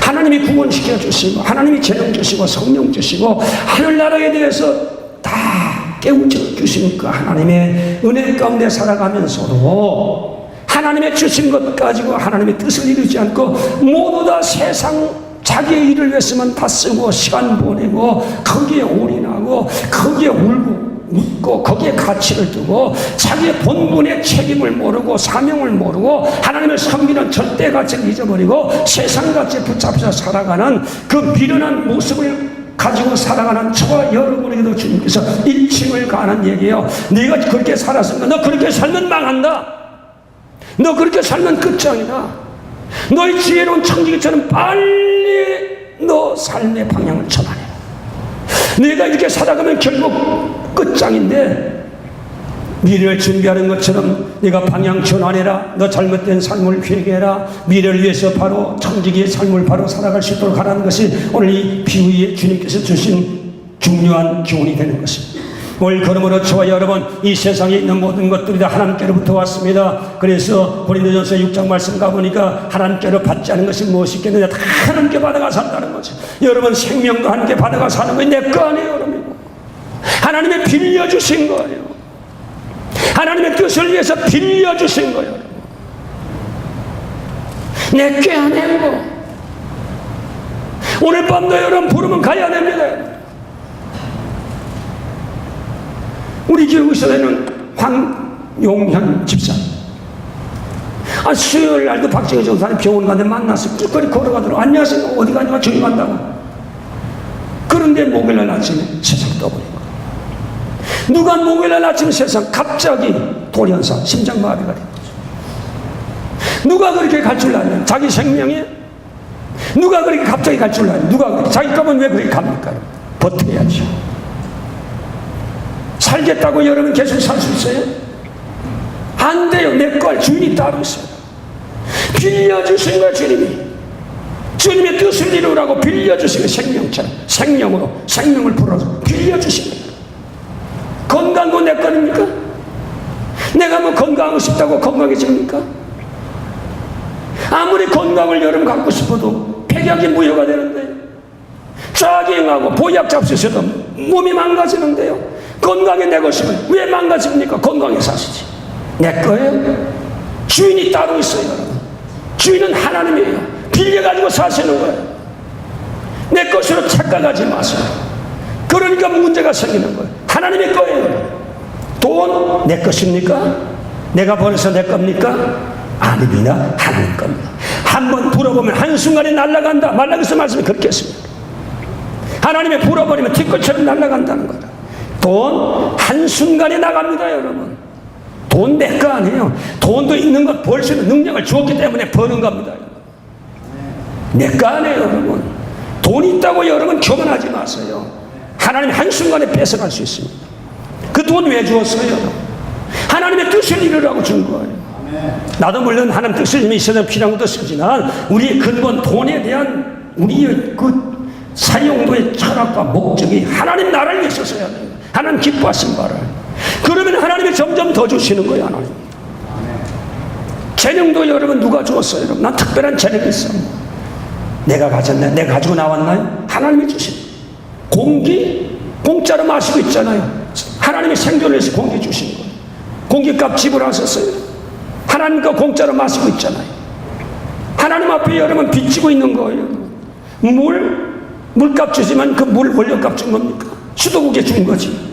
하나님이 구원시켜 주시고 하나님이 재능 주시고 성령 주시고 하늘나라에 대해서 다 깨우쳐 주시는 그 하나님의 은혜 가운데 살아가면서도 하나님의 주신 것 가지고 하나님의 뜻을 이루지 않고 모두 다 세상 자기의 일을 위해서만 다 쓰고 시간 보내고 거기에 올인하고 거기에 울고 묻고 거기에 가치를 두고 자기의 본분의 책임을 모르고 사명을 모르고 하나님을 섬기는 절대 가치를 잊어버리고 세상 가치에 붙잡혀 살아가는 그 미련한 모습을 가지고 살아가는 저와 여러분에게도 주님께서 일침을 가하는 얘기예요. 네가 그렇게 살았으면 너 그렇게 살면 망한다. 너 그렇게 살면 끝장이다. 너의 지혜로운 청지기처럼 빨리 너 삶의 방향을 전환해라. 네가 이렇게 살아가면 결국 끝장인데 미래를 준비하는 것처럼 네가 방향 전환해라. 너 잘못된 삶을 회개해라. 미래를 위해서 바로 청지기의 삶을 바로 살아갈 수 있도록 하라는 것이 오늘 이 비유에 주님께서 주신 중요한 교훈이 되는 것입니다. 오늘 그러므로 저와 여러분 이 세상에 있는 모든 것들이 다 하나님께로부터 왔습니다. 그래서 고린도전서 6장 말씀 가보니까 하나님께로 받지 않은 것이 무엇이 있겠느냐. 다 하나님께 받아가 산다는 거죠. 여러분 생명도 하나님께 받아가 사는 거예요. 내 거 아니에요 여러분. 하나님이 빌려주신 거예요. 하나님의 뜻을 위해서 빌려주신 거예요. 내 게 아니고 오늘 밤도 여러분 부르면 가야 됩니다. 우리 교회 의사되는 황용현 집사, 수요일 날도 박정희 전사님 병원 가는데 만났어. 쭈거리 걸어가더라고. 안녕하세요. 어디 가냐고. 저기 간다고. 그런데 목요일날 아침에 세상 떠버리고, 누가 목요일날 아침에 세상 갑자기 돌연사 심장마비가 된 거죠. 누가 그렇게 갈 줄 아냐. 자기 생명에 누가 그렇게 갑자기 갈 줄 아냐. 누가 자기 거면 왜 그렇게 갑니까? 버텨야죠. 살겠다고 여러분 계속 살 수 있어요? 안 돼요. 내 걸 주인이 따로 있어요. 빌려주신 거예요. 주님이 주님의 뜻을 이루라고 빌려주신 거예요. 생명처럼 생명으로 생명을 불어서 빌려주신 거예요. 건강도 내 거입니까? 내가 뭐 건강하고 싶다고 건강해집니까? 아무리 건강을 여러분 갖고 싶어도 백약이 무효가 되는데, 짜증하고 보약 잡수셔도 몸이 망가지는데요. 건강이 내 것이면 왜 망가집니까? 건강에 사시지. 내 거예요. 주인이 따로 있어요 여러분. 주인은 하나님이에요. 빌려가지고 사시는 거예요. 내 것으로 착각하지 마세요. 그러니까 문제가 생기는 거예요. 하나님의 거예요. 돈 내 것입니까? 내가 벌어서 내 겁니까? 아닙니다. 하나님 겁니다. 한번 불어보면 한순간에 날아간다. 말라기서 말씀이 그렇게 했습니다. 하나님의 불어버리면 티끌처럼 날아간다는 거다. 돈 한순간에 나갑니다 여러분. 돈 내 거 아니에요. 돈도 있는 것 벌 수 있는 능력을 주었기 때문에 버는 겁니다. 내 거 아니에요 여러분. 돈 있다고 여러분 교만하지 마세요. 하나님 한순간에 뺏어갈 수 있습니다. 그 돈 왜 주었어요? 하나님의 뜻을 이루라고 준 거예요. 나도 물론 하나님 뜻을 있어야 필요한 것도 쓰지만 우리의 근본 돈에 대한 우리의 그 사용도의 철학과 목적이 하나님 나라를 위해서 써야 돼요. 하나님 기뻐하신 바를. 그러면 하나님이 점점 더 주시는 거예요. 하나님. 재능도 여러분 누가 주었어요? 여러분? 난 특별한 재능이 있어. 내가 가졌나요? 내가 가지고 나왔나요? 하나님이 주신. 공기 공짜로 마시고 있잖아요. 하나님이 생존을 위해서 공기 주신 거예요. 공기값 지불하셨어요. 하나님 거 공짜로 마시고 있잖아요. 하나님 앞에 여러분 비치고 있는 거예요. 물값 주지만 그 물 원료값 준 겁니까? 수도국에 준 거지.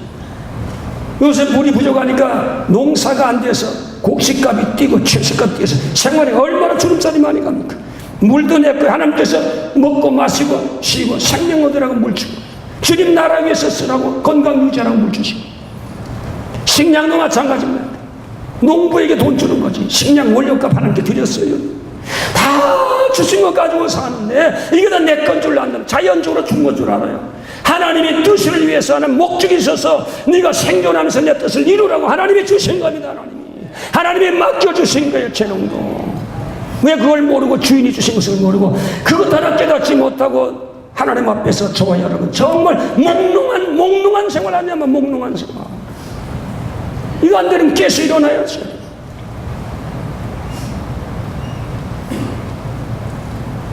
요새 물이 부족하니까 농사가 안 돼서 곡식값이 뛰고 채식값이 뛰어서 생활에 얼마나 주름살이 많이 갑니까? 물도 냈고 하나님께서 먹고 마시고 쉬고 생명 얻으라고 물 주고, 주님 나라 위해서 쓰라고 건강 유지하라고 물 주시고, 식량도 마찬가지입니다. 농부에게 돈 주는 거지. 식량 원료값 하나님께 드렸어요. 다 주신 거 가지고 사는데 이게 다 내 건 줄 안다면 자연적으로 준 건 줄 알아요. 하나님의 뜻을 위해서 하는 목적이 있어서 네가 생존하면서 내 뜻을 이루라고 하나님이 주신 겁니다. 하나님이 맡겨주신 거예요. 재능도. 왜 그걸 모르고 주인이 주신 것을 모르고 그것 하나 깨닫지 못하고 하나님 앞에서 저와 여러분 정말 몽롱한 생활 하냐면 몽롱한 생활. 이거 안 되면 깨서 일어나야죠.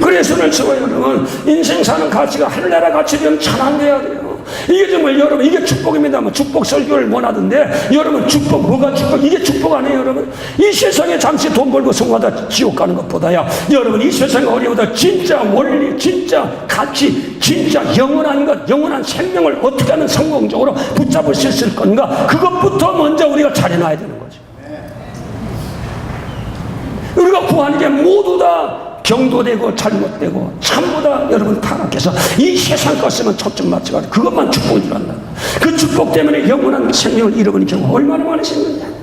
그래서 오늘 저와 여러분 인생 사는 가치가 하늘나라 가치면 찬양돼야 돼요. 이게 정말 여러분, 이게 축복입니다. 뭐 축복 설교를 원하던데, 여러분 축복, 뭐가 축복? 이게 축복 아니에요, 여러분? 이 세상에 잠시 돈 벌고 성공하다 지옥 가는 것보다야, 여러분 이 세상의 어려움보다 진짜 원리, 진짜 가치, 진짜 영원한 것, 영원한 생명을 어떻게 하면 성공적으로 붙잡을 수 있을 건가? 그것부터 먼저 우리가 차려놔야 되는 거죠. 우리가 구하는 게 모두 다 경도되고 잘못되고 전부 다 여러분 타락해서 이 세상 것에만 초점 맞춰가지고 그것만 축복인 줄 안다. 그 축복 때문에 영원한 생명을 잃어버린 경우 얼마나 많으신가요?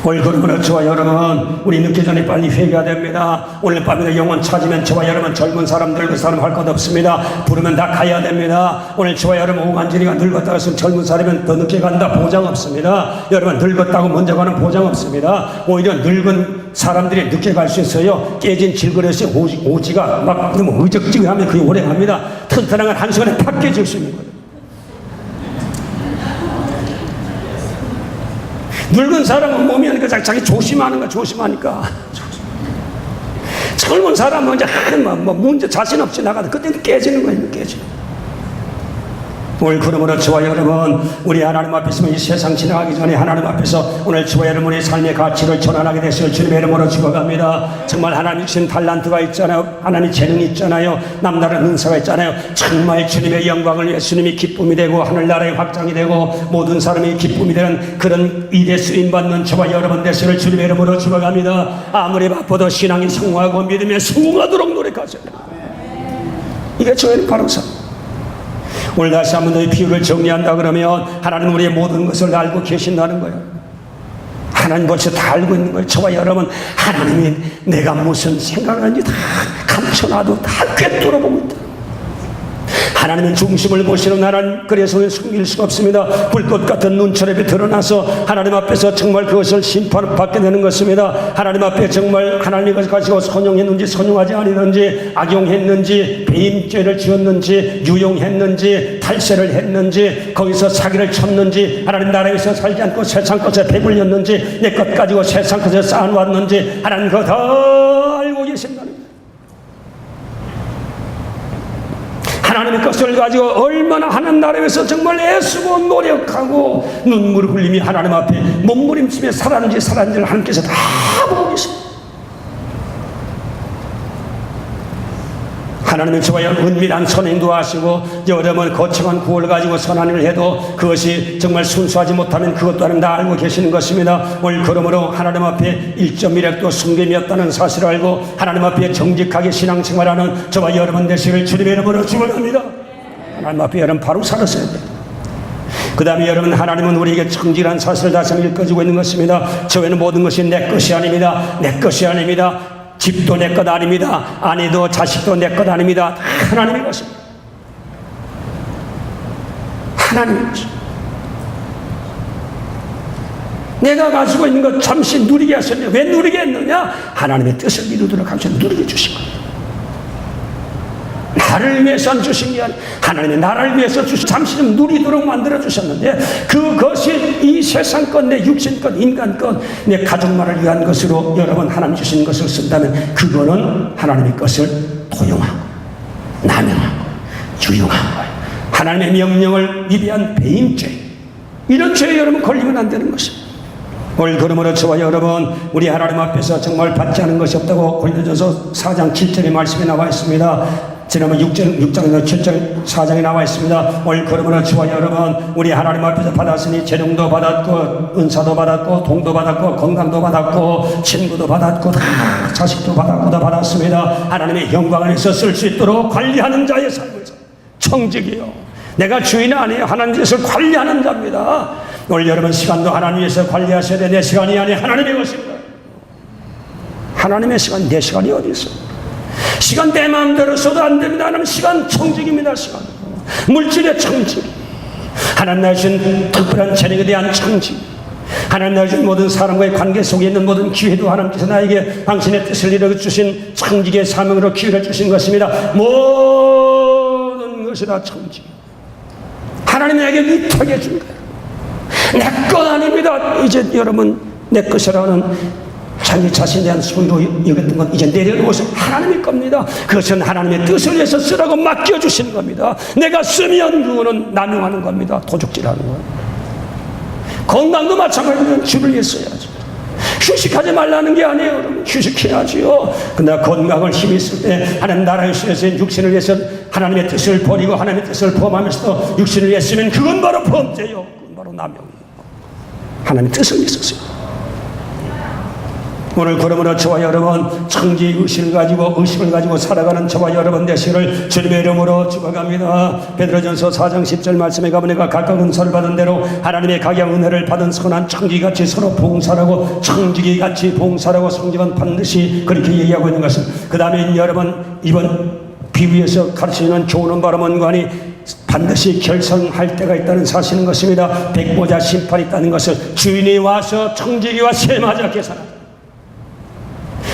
오늘 그러므로 저와 여러분, 우리 늦기 전에 빨리 회개해야 됩니다. 오늘 밤에 영혼 찾으면 저와 여러분 젊은 사람들 그 사람 할 것 없습니다. 부르면 다 가야 됩니다. 오늘 저와 여러분 오간진이가 늙었다 했으면 젊은 사람이면 더 늦게 간다 보장 없습니다. 여러분 늙었다고 먼저 가는 보장 없습니다. 오히려 늙은 사람들이 늦게 갈 수 있어요. 깨진 질그릇에 오지가 막 너무 의적지근하면 그게 오래 갑니다. 튼튼한 건 한 시간에 팍 깨질 수 있는 거예요. 늙은 사람은 몸이 하니까 자기 조심하는 거 조심하니까. 젊은 사람은 이제 뭐 문제 자신 없이 나가도 그때는 깨지는 거예요. 깨지는 거예요. 오늘 그러므로 저와 여러분, 우리 하나님 앞에서 이 세상 지나가기 전에 하나님 앞에서 오늘 저와 여러분의 삶의 가치를 전환하게 되시길 주님의 이름으로 축원합니다. 정말 하나님 주신 달란트가 있잖아요. 하나님 재능이 있잖아요. 남다른 은사가 있잖아요. 정말 주님의 영광을 위해 주님이 기쁨이 되고 하늘나라의 확장이 되고 모든 사람이 기쁨이 되는 그런 일에 쓰임받는 저와 여러분 되시길 주님의 이름으로 축원합니다. 아무리 바빠도 신앙이 성공하고 믿음에 성공하도록 노력하세요. 이게 저희는 바로 삶. 오늘 다시 한번 너희 비유를 정리한다 그러면 하나님 우리의 모든 것을 알고 계신다는 거예요. 하나님 벌써 다 알고 있는 거예요. 저와 여러분, 하나님이 내가 무슨 생각을 하는지 다 감춰놔도 다 꿰뚫어보고 있다. 하나님은 중심을 보시는 하나님, 그래서 숨길 수가 없습니다. 불꽃 같은 눈처럼이 드러나서 하나님 앞에서 정말 그것을 심판을 받게 되는 것입니다. 하나님 앞에 정말 하나님이 그것을 가지고 선용했는지 선용하지 않았는지, 악용했는지, 배임죄를 지었는지, 유용했는지, 탈세를 했는지, 거기서 사기를 쳤는지, 하나님 나라에서 살지 않고 세상 것에 배불렸는지, 내 것 가지고 세상 것에 쌓아놨는지, 하나님 그거 다 알고 계신다는 거예요. 하나님의 것을 가지고 얼마나 하나님 나라에서 정말 애쓰고 노력하고 눈물을 흘리며 하나님 앞에 몸부림치며 살았는지를 하나님께서 다 보고 계십니다. 하나님은 저와 은밀한 선행도 하시고 여러분 거창한 구호를 가지고 선한을 해도 그것이 정말 순수하지 못하면 그것도 하나님 다 알고 계시는 것입니다. 오늘 그러므로 하나님 앞에 1.1핵도 숨김이었다는 사실을 알고 하나님 앞에 정직하게 신앙생활하는 저와 여러분 되시기를 주님의 이름으로 축원합니다. 하나님 앞에 여러분 바로 살았어야 돼요. 그 다음에 여러분, 하나님은 우리에게 청질한 사실을 다시 한번 읽어주고 있는 것입니다. 저에는 모든 것이 내 것이 아닙니다. 내 것이 아닙니다. 집도 내 것 아닙니다. 아내도 자식도 내 것 아닙니다. 하나님의 것입니다. 하나님의 것입니다. 내가 가지고 있는 것 잠시 누리게 하셨냐? 왜 누리게 했느냐? 하나님의 뜻을 이루도록 하셔서 누리게 주신 거예요. 나를 위해서 주신 게 아니라 하나님의 나라를 위해서 잠시 좀 누리도록 만들어 주셨는데, 그것이 이 세상 것, 내 육신 것, 인간 것, 내 가족만을 위한 것으로 여러분 하나님 주신 것을 쓴다면 그거는 하나님의 것을 도용하고 남용하고 유용한 거예요. 하나님의 명령을 위배한 배임죄, 이런 죄에 여러분 걸리면 안 되는 것입니다. 오늘 그러므로 저와 여러분, 우리 하나님 앞에서 정말 받지 않은 것이 없다고 고린도전서 4장 7절의 말씀이 나와 있습니다. 지난번 6장에서 7장 4장에 나와 있습니다. 오늘 그러므로 저와 여러분, 우리 하나님 앞에서 받았으니 재능도 받았고 은사도 받았고 돈도 받았고 건강도 받았고 친구도 받았고 다 자식도 받았고 다 받았습니다. 하나님의 영광을 위해서 쓸 수 있도록 관리하는 자의 삶을 청직이요, 내가 주인 아니에요. 하나님 위해서 관리하는 자입니다. 오늘 여러분 시간도 하나님 위해서 관리하셔야 돼. 내 시간이 아니에요. 하나님의 것입니다. 하나님의 시간, 내 시간이 어디 있어요? 시간 내 마음대로 써도 안 됩니다. 하나님 시간 청직입니다. 시간 물질의 청직, 하나님 나주신 특별한 재능에 대한 청직, 하나님 나주신 모든 사람과의 관계 속에 있는 모든 기회도 하나님께서 나에게 당신의 뜻을 이루어 주신 청직의 사명으로 기회를 주신 것입니다. 모든 것이 다 청직, 하나님이 나에게 위탁해 준 거예요. 내 것 아닙니다. 이제 여러분 내 것이라는 자기 자신에 대한 소유로 여겼던 건 이제 내려놓아서 하나님일 겁니다. 그것은 하나님의 뜻을 위해서 쓰라고 맡겨주시는 겁니다. 내가 쓰면 그거는 남용하는 겁니다. 도둑질하는 거예요. 건강도 마찬가지로 주를 위해 써야죠. 휴식하지 말라는 게 아니에요. 여러분. 휴식해야지요. 그러나 건강을 힘이 있을 때 하나님 나라의 수에서 육신을 위해서 하나님의 뜻을 버리고 하나님의 뜻을 포함하면서 육신을 위해 쓰면 그건 바로 범죄요. 그건 바로 남용이에요. 하나님의 뜻을 위해서 써요. 오늘 그러므로 저와 여러분 청지의식을 가지고 살아가는 저와 여러분 되시기를 주님의 이름으로 축원합니다. 베드로전서 4장 10절 말씀에 가면 내가 각각 은사를 받은 대로 하나님의 각양 은혜를 받은 선한 청지기같이 서로 봉사하고 청지기같이 봉사하고 성직은 반드시 그렇게 얘기하고 있는 것은 그 다음에 여러분 이번 비유에서 가르치는 교훈은 바로 뭔가니 반드시 결성할 때가 있다는 사실인 것입니다. 백보자 심판이 있다는 것을 주인이 와서 청지기와 세마자 계산합니다.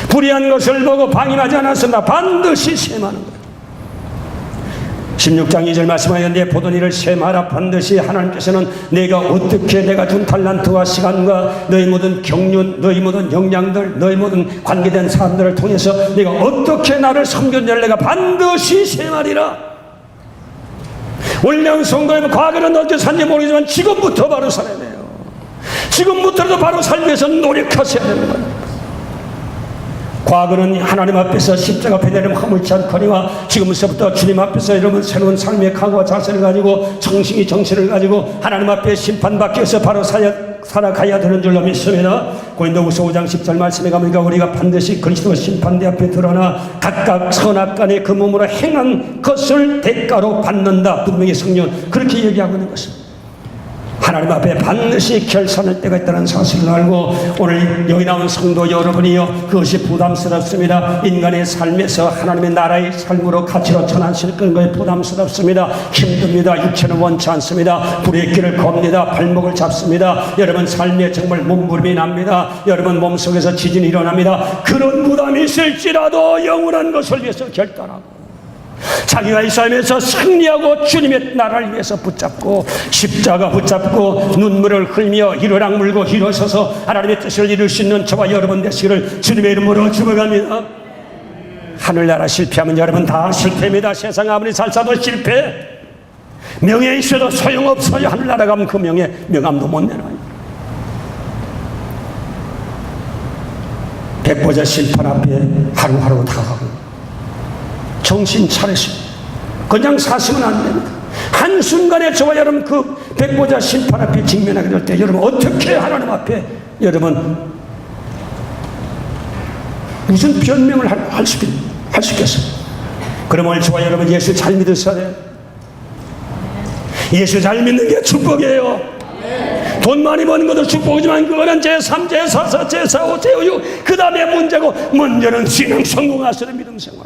불의한 것을 보고 방임하지 않았습니다. 반드시 셈하는 거예요. 16장 2절 말씀하였는데 보던 일을 셈하라. 반드시 하나님께서는 내가 준 달란트와 시간과 너희 모든 경륜, 너희 모든 역량들, 너희 모든 관계된 사람들을 통해서 내가 어떻게 나를 섬겼냐를 내가 반드시 셈하리라. 올려온 성도님은 과거는 어떻게 산지 모르지만 지금부터 바로 살아야 돼요. 지금부터라도 바로 살기 위해서 노력하셔야 되는 거예요. 과거는 하나님 앞에서 십자가 배내림 허물지 않거니와 지금부터 주님 앞에서 여러분 새로운 삶의 각오와 자세를 가지고 정신을 가지고 하나님 앞에 심판받기 위해서 바로 살아가야 되는 줄로 믿습니다. 고린도후서 5장 10절 말씀에 가보니까 우리가 반드시 그리스도 심판대 앞에 드러나 각각 선악간에 그 몸으로 행한 것을 대가로 받는다. 분명히 성령 그렇게 얘기하고 있는 것입니다. 하나님 앞에 반드시 결산할 때가 있다는 사실을 알고 오늘 여기 나온 성도 여러분이요 그것이 부담스럽습니다. 인간의 삶에서 하나님의 나라의 삶으로 가치로 전환시키는 것이 부담스럽습니다. 힘듭니다. 육체는 원치 않습니다. 불의 길을 겁니다. 발목을 잡습니다. 여러분 삶에 정말 몸부림이 납니다. 여러분 몸속에서 지진이 일어납니다. 그런 부담이 있을지라도 영원한 것을 위해서 결단하고 자기가 이 삶에서 승리하고 주님의 나라를 위해서 붙잡고 십자가 붙잡고 눈물을 흘리며 이르락 물고 일어서서 하나님의 뜻을 이룰 수 있는 저와 여러분 되시기를 주님의 이름으로 축원합니다. 하늘나라 실패하면 여러분 다 실패입니다. 세상 아무리 잘 사도 실패. 명예 있어도 소용없어요. 하늘나라 가면 그 명함도 못 내놔요. 백보자 심판 앞에 하루하루 다가가고 정신 차리시고 그냥 사시면 안 됩니다. 한순간에 저와 여러분 그 백보자 심판 앞에 직면하게 될 때 여러분 어떻게 하나님 앞에 여러분 무슨 변명을 할 수 있겠어요? 그럼 오늘 저와 여러분 예수 잘 믿으셔야 돼요. 예수 잘 믿는 게 축복이에요. 돈 많이 버는 것도 축복이지만 그거는 제3, 제4, 제4, 제5 그 다음에 문제고 문제는 신앙 성공하시는 믿음 생활.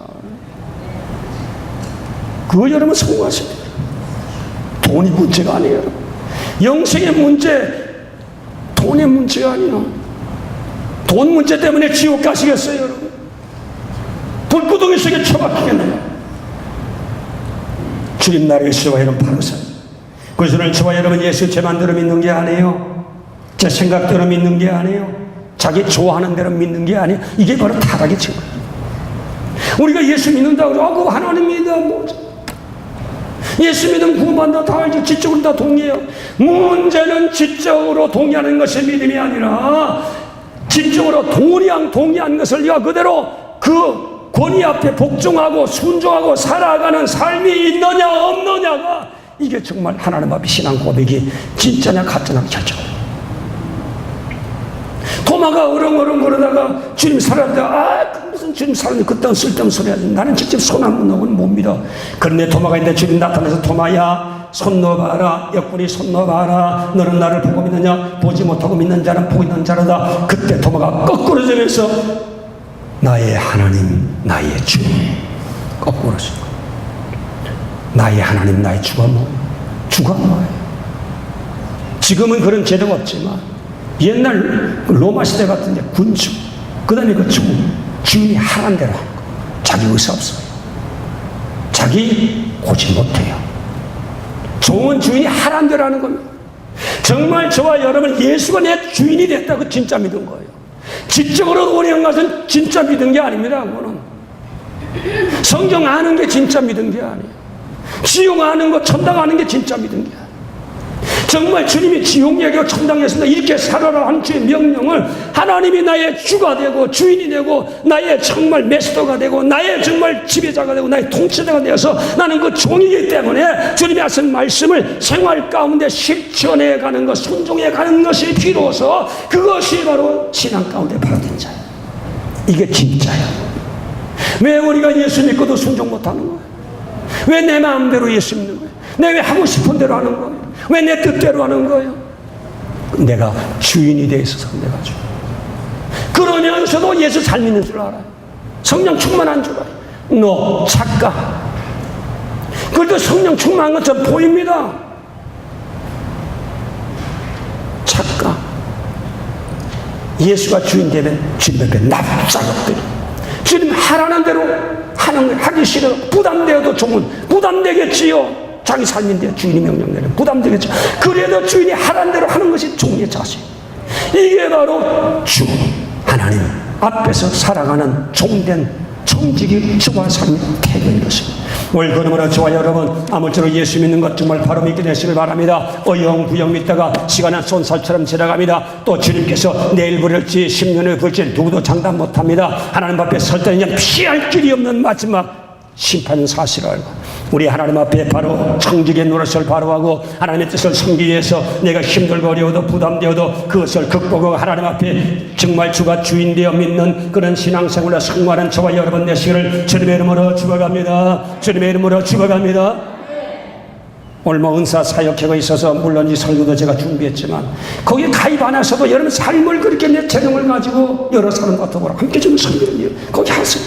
그거 여러분 성공하셔야 돼요. 돈이 문제가 아니에요. 영생의 문제, 돈의 문제가 아니에요. 돈 문제 때문에 지옥 가시겠어요, 여러분? 불구덩이 속에 처박히겠네요. 주님 나라의 수와 여러분 바로 살. 그래서 오늘 저와 여러분 예수 제 맘대로 믿는 게 아니에요. 제 생각대로 믿는 게 아니에요. 자기 좋아하는 대로 믿는 게 아니에요. 이게 바로 타락의 증거예요. 우리가 예수 믿는다고 해서 그거 하나님이다 뭐죠? 예수 믿으면 구원받는다 다 알죠. 지적으로 다 동의해요. 문제는 지적으로 동의하는 것이 믿음이 아니라 지적으로 동의한 것을 네가 그대로 그 권위 앞에 복종하고 순종하고 살아가는 삶이 있느냐 없느냐가 이게 정말 하나님 앞에 신앙 고백이 진짜냐 가짜냐 결정해요. 도마가 어렁어렁 걸어다가 주님 살았다. 무슨 주님 살았는데 그딴 쓸데없는 소리 하지. 나는 직접 손 안 넣으면 못 믿어. 그런데 도마가 있는데 주님 나타나서 도마야 손 넣어봐라. 옆구리 손 넣어봐라. 너는 나를 보고 믿느냐? 보지 못하고 믿는 자는 보고 있는 자라다. 그때 도마가 거꾸로 되면서 나의 하나님 나의 주 거꾸로 서 나의 하나님 나의 주가 뭐예요? 주가 뭐예요? 지금은 그런 제도가 없지만 옛날 로마 시대 같은데 군주 그 다음에 그 주인이 하란 대로 하는 거예요. 자기 의사 없어요. 자기 고지 못해요. 종은 주인이 하란 대로 하는 겁니다. 정말 저와 여러분 예수가 내 주인이 됐다고 진짜 믿은 거예요. 지적으로 오래한 것은 진짜 믿은 게 아닙니다. 그거는 성경 아는 게 진짜 믿은 게 아니에요. 지옥 아는 거, 천당 아는 게 진짜 믿은 게 아니에요. 정말 주님이 지옥 얘기하고 천당 얘기했습니다. 이렇게 살아라 한 주의 명령을 하나님이 나의 주가 되고 주인이 되고 나의 정말 메스터가 되고 나의 정말 지배자가 되고 나의 통치자가 되어서 나는 그 종이기 때문에 주님이 하신 말씀을 생활 가운데 실천해 가는 것, 순종해 가는 것이 비로소 그것이 바로 신앙 가운데 바라든 자예요. 이게 진짜예요. 왜 우리가 예수 믿고도 순종 못하는 거예요? 왜 내 마음대로 예수 믿는 거예요? 내 왜 하고 싶은 대로 하는 거예요? 왜 내 뜻대로 하는 거예요? 내가 주인이 돼 있어서 내가 주. 그러면서도 예수 잘 믿는 줄 알아요. 성령 충만한 줄 알아요. 너 착각. 그래도 성령 충만한 것처럼 보입니다. 착각. 예수가 주인 되면 주님 앞에 납작업들이 주님 하라는 대로 하는 거 하기 싫어. 부담되어도 종은 부담되겠지요. 자기 삶인데 주인이 명령 내리면 부담되겠죠. 그래도 주인이 하라는 대로 하는 것이 종의 자세. 이게 바로 주 하나님 앞에서 살아가는 종된 청지기 주와 삶의 태도인 것입니다. 오늘 그러므로 저와 여러분 아무쪼록 예수 믿는 것 정말 바로 믿게 되시길 바랍니다. 어영부영 믿다가 시간은 쏜살처럼 지나갑니다. 또 주님께서 내일 부를지 10년을 부를지 누구도 장담 못합니다. 하나님 앞에 설 때는 피할 길이 없는 마지막 심판은 사실을 알고 우리 하나님 앞에 바로 청지기의 노릇을 바로 하고 하나님의 뜻을 섬기기 위해서 내가 힘들고 어려워도 부담되어도 그것을 극복하고 하나님 앞에 정말 주가 주인 되어 믿는 그런 신앙생활을 성공하는 저와 여러분 되시기를 주님의 이름으로 축원합니다. 주님의 이름으로 축원합니다. 오늘 뭐 은사 사역회가 있어서 물론 이 설교도 제가 준비했지만 거기에 가입 안 하셔도 여러분 삶을 그렇게 내 재능을 가지고 여러 사람 같은 거랑 함께 좀 섬기는 일 거기 하세요.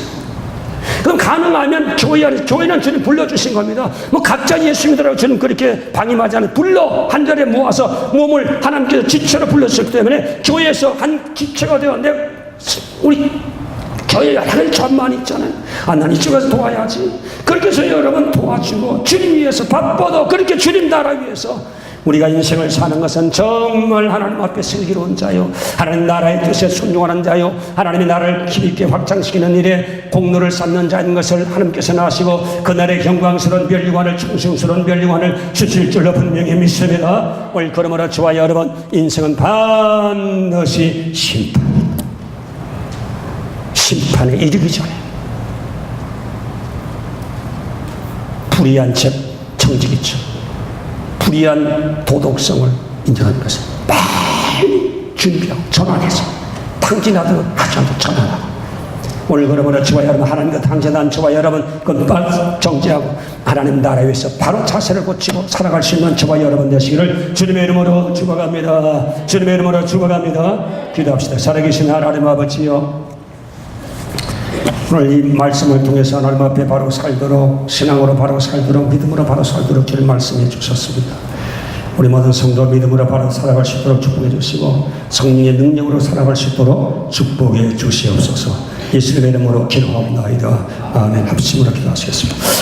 그럼 가능하면 교회는 주님 불러주신 겁니다. 뭐 각자 예수 믿으라고 주님 그렇게 방임하지 않아요. 불러 한 자리에 모아서 몸을 하나님께서 지체로 불렀기 때문에 교회에서 한 지체가 되어 우리 교회 여러 전만 있잖아요. 난 이쪽에서 도와야지. 그렇게 해서 여러분 도와주고 주님 위해서 바빠도 그렇게 주님 나라 위해서 우리가 인생을 사는 것은 정말 하나님 앞에 슬기로운 자요 하나님 나라의 뜻에 순종하는 자요 하나님의 나라를 깊이 확장시키는 일에 공로를 쌓는 자인 것을 하나님께서 아시고 그날의 영광스러운 멸류관을 충성스러운 멸류관을 주실 줄로 분명히 믿습니다. 오늘 그러므로 저와 여러분 인생은 반드시 심판에 이르기 전에 불의한 척 청지기처럼 불의한 도덕성을 인정하는 것은 빨리 준비하고 전환해서 당진하도록 하지 않도록 전환하고 오늘 그러므로 저와 여러분 하나님과 당진한 저와 여러분 그건 빨리 정지하고 하나님 나라 위해서 바로 자세를 고치고 살아갈 수 있는 저와 여러분 되시기를 주님의 이름으로 축원합니다. 주님의 이름으로 축원합니다. 기도합시다. 살아계신 하나님 아버지요 오늘 이 말씀을 통해서 하나님 앞에 바로 살도록 신앙으로 바로 살도록 믿음으로 바로 살도록 주님 말씀해 주셨습니다. 우리 모든 성도 믿음으로 바로 살아갈 수 있도록 축복해 주시고 성령의 능력으로 살아갈 수 있도록 축복해 주시옵소서. 예수님의 이름으로 기도합니다. 아멘. 합심으로 기도하시겠습니다.